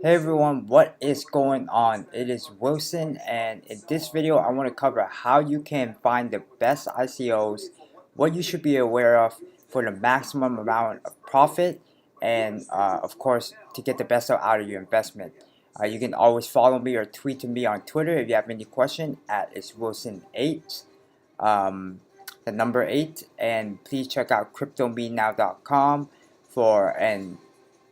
Hey everyone, what is going on? It is Wilson, and in this video I want to cover how you can find the best ICOs, what you should be aware of for the maximum amount of profit, and of course to get the best out of your investment. You can always follow me or tweet to me on Twitter if you have any question at it's Wilson8, the number 8, and please check out cryptomenow.com for and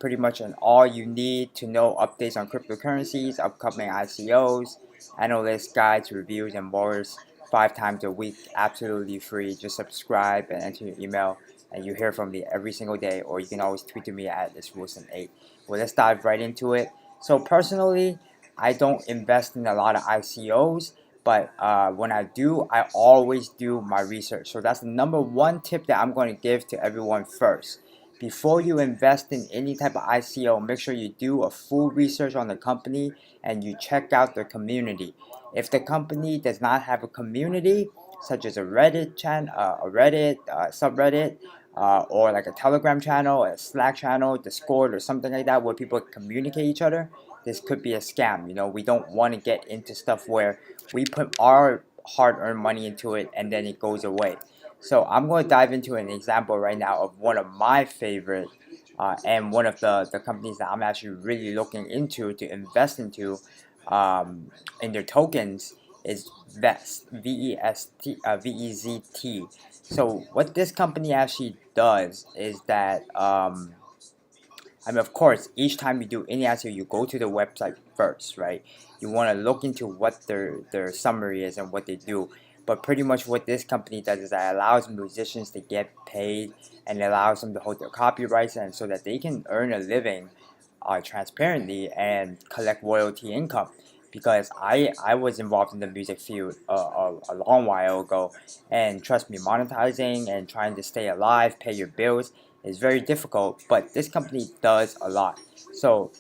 pretty much an all you need to know updates on cryptocurrencies, upcoming ICOs, analyst guides, reviews, and more 5 times a week, absolutely free. Just subscribe and enter your email, and you hear from me every single day, or you can always tweet to me at this Wilson8. Well, let's dive right into it. So personally, I don't invest in a lot of ICOs, but when I do, I always do my research. So that's the number one tip that I'm going to give to everyone first. Before you invest in any type of ICO, make sure you do a full research on the company and you check out their community. If the company does not have a community, such as a Reddit channel, subreddit, or like a Telegram channel, a Slack channel, Discord, or something like that, where people communicate each other, this could be a scam. We don't want to get into stuff where we put our hard-earned money into it and then it goes away. So I'm going to dive into an example right now of one of my favorite and one of the companies that I'm actually really looking into to invest into in their tokens is VEST, V-E-S-T, V-E-Z-T. So what this company actually does is that of course, each time you do any ICO, you go to the website first, right? You want to look into what their summary is and what they do. But pretty much what this company does is that it allows musicians to get paid and it allows them to hold their copyrights and so that they can earn a living transparently and collect royalty income. Because I was involved in the music field a long while ago, and trust me, monetizing and trying to stay alive, pay your bills, is very difficult, but this company does a lot. So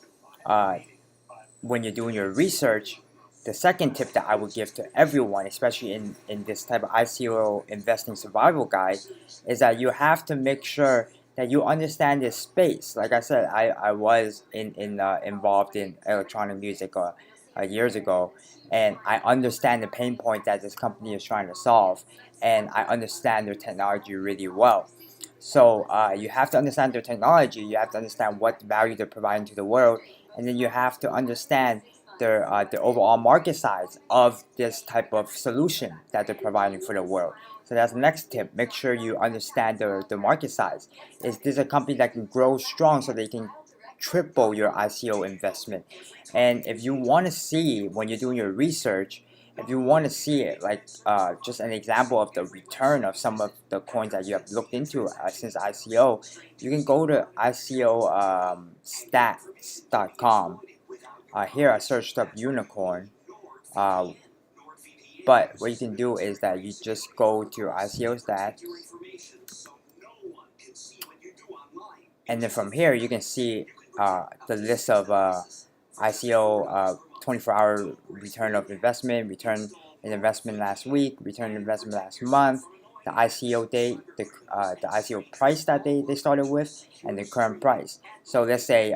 uh, when you're doing your research, the second tip that I would give to everyone, especially in this type of ICO investing survival guide, is that you have to make sure that you understand this space. Like I said, I was involved in electronic music years ago, and I understand the pain point that this company is trying to solve, and I understand their technology really well. So you have to understand their technology, you have to understand what value they're providing to the world, and then you have to understand the overall market size of this type of solution that they're providing for the world. So that's the next tip. Make sure you understand the market size. Is this a company that can grow strong so they can triple your ICO investment? And if you want to see, when you're doing your research, if you want to see it, like just an example of the return of some of the coins that you have looked into since ICO, you can go to ICO Statuscom. Here I searched up unicorn, uh, but what you can do is that you just go to ICO Stat, and then from here you can see the list of ICO 24-hour return of investment, return in investment last week, return in investment last month, the ICO date, the ICO price that they started with, and the current price. So let's say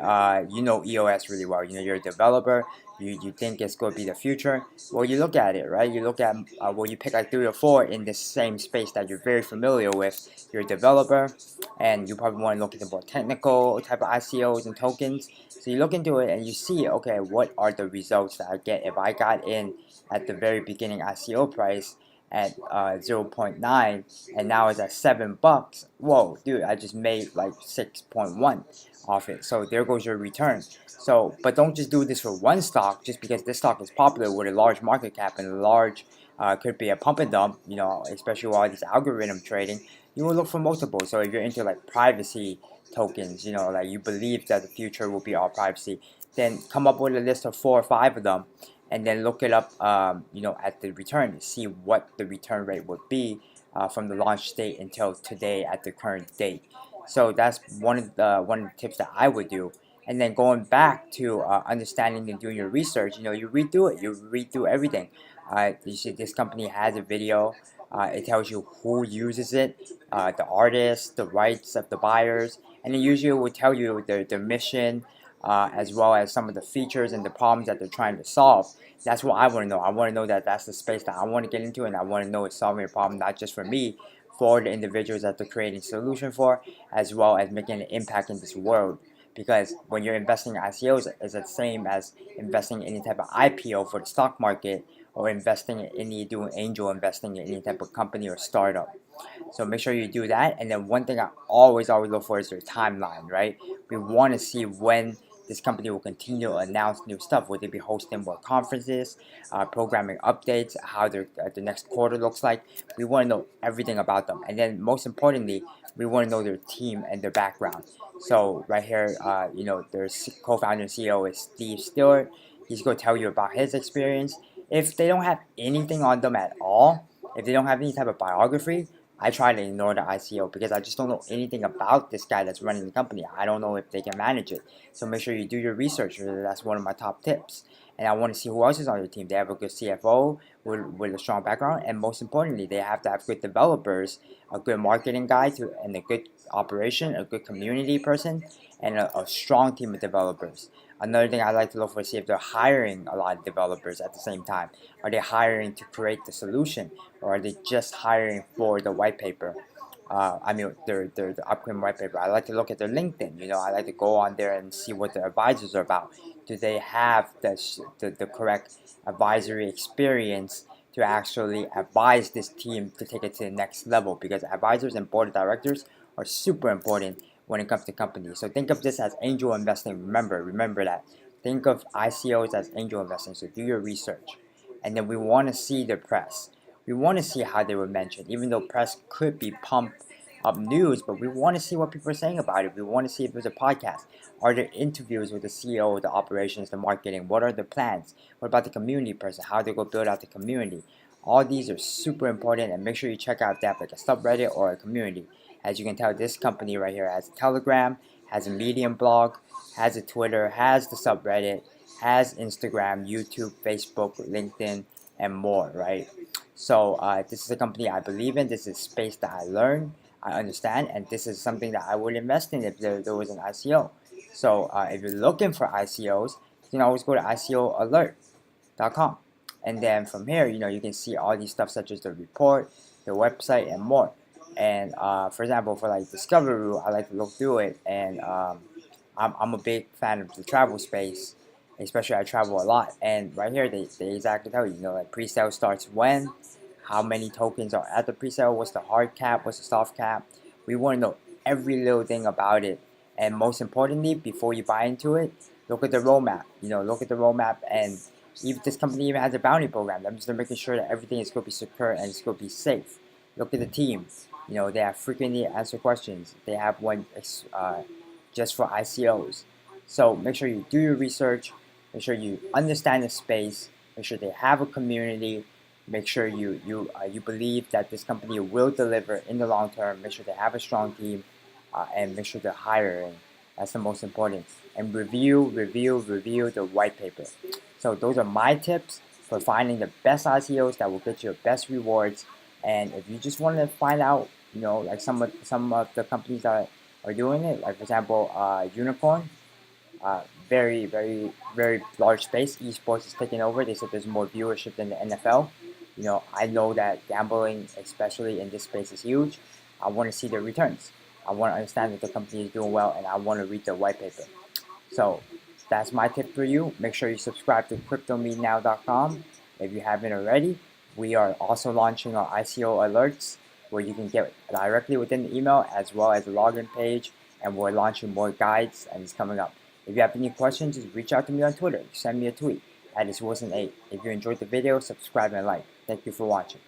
you know EOS really well. You're a developer. You think it's going to be the future. Well, you look at it, right? You look at you pick like 3 or 4 in the same space that you're very familiar with. You're a developer, and you probably want to look into more technical type of ICOs and tokens. So you look into it and you see, okay, what are the results that I get if I got in at the very beginning ICO price at 0.9 and now it's at $7. Whoa, dude, I just made like 6.1 off it. So there goes your return. So, but don't just do this for one stock just because this stock is popular with a large market cap and a large could be a pump and dump, especially with all these algorithm trading. You will look for multiple. So if you're into like privacy tokens, like you believe that the future will be all privacy, then come up with a list of 4 or 5 of them and then look it up, at the return to see what the return rate would be from the launch date until today at the current date. So that's one of the tips that I would do. And then going back to understanding and doing your research, you read through it, you read through everything. You see this company has a video. It tells you who uses it, the artists, the rights of the buyers, and it usually will tell you their mission, as well as some of the features and the problems that they're trying to solve. That's what I want to know. I want to know that that's the space that I want to get into, and I want to know it's solving a problem not just for me, for the individuals that they're creating solution for, as well as making an impact in this world. Because when you're investing in ICOs, it's the same as investing in any type of IPO for the stock market, or investing in doing angel investing in any type of company or startup. So make sure you do that. And then one thing I always look for is their timeline, right? We want to see when this company will continue to announce new stuff. Will they be hosting more conferences, programming updates, how the next quarter looks like? We want to know everything about them. And then most importantly, we want to know their team and their background. So right here, their co-founder and CEO is Steve Stewart. He's going to tell you about his experience. If they don't have anything on them at all, if they don't have any type of biography, I try to ignore the ICO because I just don't know anything about this guy that's running the company. I don't know if they can manage it. So make sure you do your research. That's one of my top tips. And I want to see who else is on your team. They have a good CFO with a strong background. And most importantly, they have to have good developers, a good marketing guy, and a good operation, a good community person, and a strong team of developers. Another thing I like to look for is see if they're hiring a lot of developers at the same time. Are they hiring to create the solution, or are they just hiring for the white paper? The upcoming white paper. I like to look at their LinkedIn. I like to go on there and see what their advisors are about. Do they have the correct advisory experience to actually advise this team to take it to the next level? Because advisors and board of directors are super important when it comes to companies. So think of this as angel investing. Remember that. Think of ICOs as angel investing. So do your research. And then we want to see the press. We want to see how they were mentioned, even though press could be pumped up news, but we want to see what people are saying about it. We want to see if there's a podcast. Are there interviews with the CEO, the operations, the marketing? What are the plans? What about the community person? How they go build out the community? All these are super important, and make sure you check out that, like a subreddit or a community. As you can tell, this company right here has a Telegram, has a Medium blog, has a Twitter, has the subreddit, has Instagram, YouTube, Facebook, LinkedIn, and more, right? So this is a company I believe in. This is space that I learn, I understand, and this is something that I would invest in if there was an ICO. So if you're looking for ICOs, you can always go to ICOalert.com. And then from here, you can see all these stuff such as the report, the website, and more. And for example, for like Discovery Route, I like to look through it, and I'm a big fan of the travel space, especially I travel a lot. And right here, they exactly tell you, like pre-sale starts when, how many tokens are at the pre-sale, what's the hard cap, what's the soft cap. We want to know every little thing about it. And most importantly, before you buy into it, look at the roadmap. Look at the roadmap, and if this company even has a bounty program, that means they're making sure that everything is going to be secure and it's going to be safe. Look at the team. They have frequently answered questions. They have one just for ICOs. So make sure you do your research. Make sure you understand the space. Make sure they have a community. Make sure you believe that this company will deliver in the long term. Make sure they have a strong team, and make sure they're hiring. That's the most important. And review the white paper. So those are my tips for finding the best ICOs that will get you the best rewards. And if you just want to find out, like some of the companies that are doing it, like for example, Unicorn, very, very, very large space. Esports is taking over. They said there's more viewership than the NFL. I know that gambling, especially in this space, is huge. I want to see the returns. I want to understand that the company is doing well, and I want to read the white paper. So that's my tip for you. Make sure you subscribe to CryptoMeNow.com if you haven't already. We are also launching our ICO alerts, where you can get directly within the email, as well as the login page, and we're launching more guides, and it's coming up. If you have any questions, just reach out to me on Twitter. Send me a tweet at @iswilson8. If you enjoyed the video, subscribe and like. Thank you for watching.